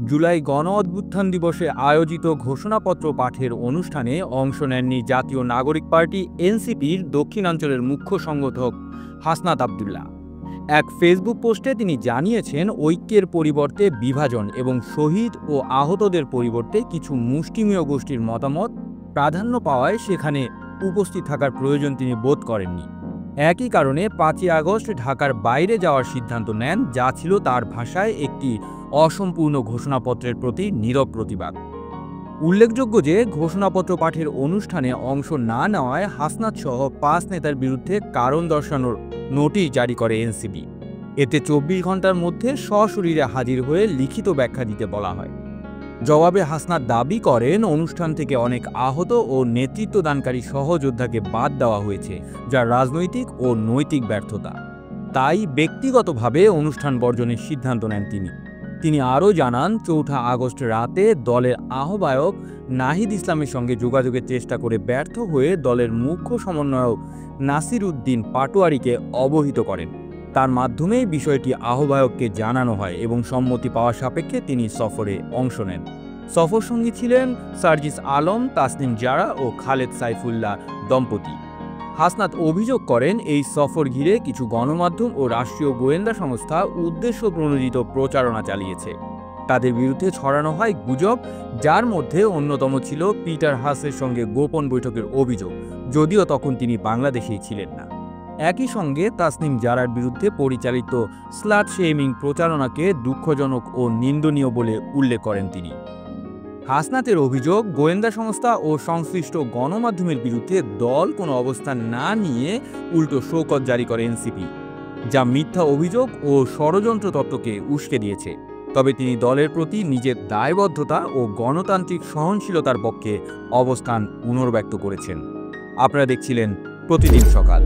জুলাই গণ অভ্যুত্থান দিবসে আয়োজিত ঘোষণাপত্র পাঠের অনুষ্ঠানে অংশ নেননি জাতীয় নাগরিক পার্টি এনসিপির দক্ষিণাঞ্চলের মুখ্য সংগঠক হাসনাত আব্দুল্লাহ। এক ফেসবুক পোস্টে তিনি জানিয়েছেন, ঐক্যের পরিবর্তে বিভাজন এবং শহীদ ও আহতদের পরিবর্তে কিছু মুষ্টিমেয় গোষ্ঠীর মতামত প্রাধান্য পাওয়ায় সেখানে উপস্থিত থাকার প্রয়োজন তিনি বোধ করেননি। একই কারণে ৫ই আগস্ট ঢাকার বাইরে যাওয়ার সিদ্ধান্ত নেন, যা ছিল তার ভাষায় একটি অসম্পূর্ণ ঘোষণাপত্রের প্রতি নীরব প্রতিবাদ। উল্লেখযোগ্য যে ঘোষণাপত্র পাঠের অনুষ্ঠানে অংশ না নেওয়ায় হাসনাত সহ ৫ নেতার বিরুদ্ধে কারণ দর্শানোর নোটিশ জারি করে এনসিপি। এতে ২৪ ঘন্টার মধ্যে সশরীরে হাজির হয়ে লিখিত ব্যাখ্যা দিতে বলা হয়। জবাবে হাসনাত দাবি করেন, অনুষ্ঠান থেকে অনেক আহত ও নেতৃত্বদানকারী সহযোদ্ধাকে বাদ দেওয়া হয়েছে, যা রাজনৈতিক ও নৈতিক ব্যর্থতা। তাই ব্যক্তিগতভাবে অনুষ্ঠান বর্জনের সিদ্ধান্ত নেন তিনি আরও জানান, ৪ঠা আগস্ট রাতে দলের আহ্বায়ক নাহিদ ইসলামের সঙ্গে যোগাযোগের চেষ্টা করে ব্যর্থ হয়ে দলের মুখ্য সমন্বয়ক নাসির উদ্দিন পাটোয়ারিকে অবহিত করেন। তার মাধ্যমে বিষয়টি আহ্বায়ককে জানানো হয় এবং সম্মতি পাওয়া সাপেক্ষে তিনি সফরে অংশ নেন। সফর সঙ্গী ছিলেন সার্জিস আলম, তাসনিম জারা ও খালেদ সাইফুল্লাহ দম্পতি। হাসনাত অভিযোগ করেন, এই সফর ঘিরে কিছু গণমাধ্যম ও রাষ্ট্রীয় গোয়েন্দা সংস্থা উদ্দেশ্য প্রণোদিত প্রচারণা চালিয়েছে। তাদের বিরুদ্ধে ছড়ানো হয় গুজব, যার মধ্যে অন্যতম ছিল পিটার হাসের সঙ্গে গোপন বৈঠকের অভিযোগ, যদিও তখন তিনি বাংলাদেশেই ছিলেন না। একই সঙ্গে তাসনিম জারার বিরুদ্ধে পরিচালিত স্লাট শেমিং প্রচারণাকে দুঃখজনক ও নিন্দনীয় বলে উল্লেখ করেন তিনি। হাসনাতের অভিযোগ, গোয়েন্দা সংস্থা ও সংশ্লিষ্ট গণমাধ্যমের বিরুদ্ধে দল কোনো অবস্থান না নিয়ে উল্টো শোকত জারি করে এনসিপি, যা মিথ্যা অভিযোগ ও ষড়যন্ত্র তত্ত্বকে উস্কে দিয়েছে। তবে তিনি দলের প্রতি নিজের দায়বদ্ধতা ও গণতান্ত্রিক সহনশীলতার পক্ষে অবস্থান পুনর্ব্যক্ত করেছেন। আপনারা দেখছিলেন প্রতিদিন সকাল।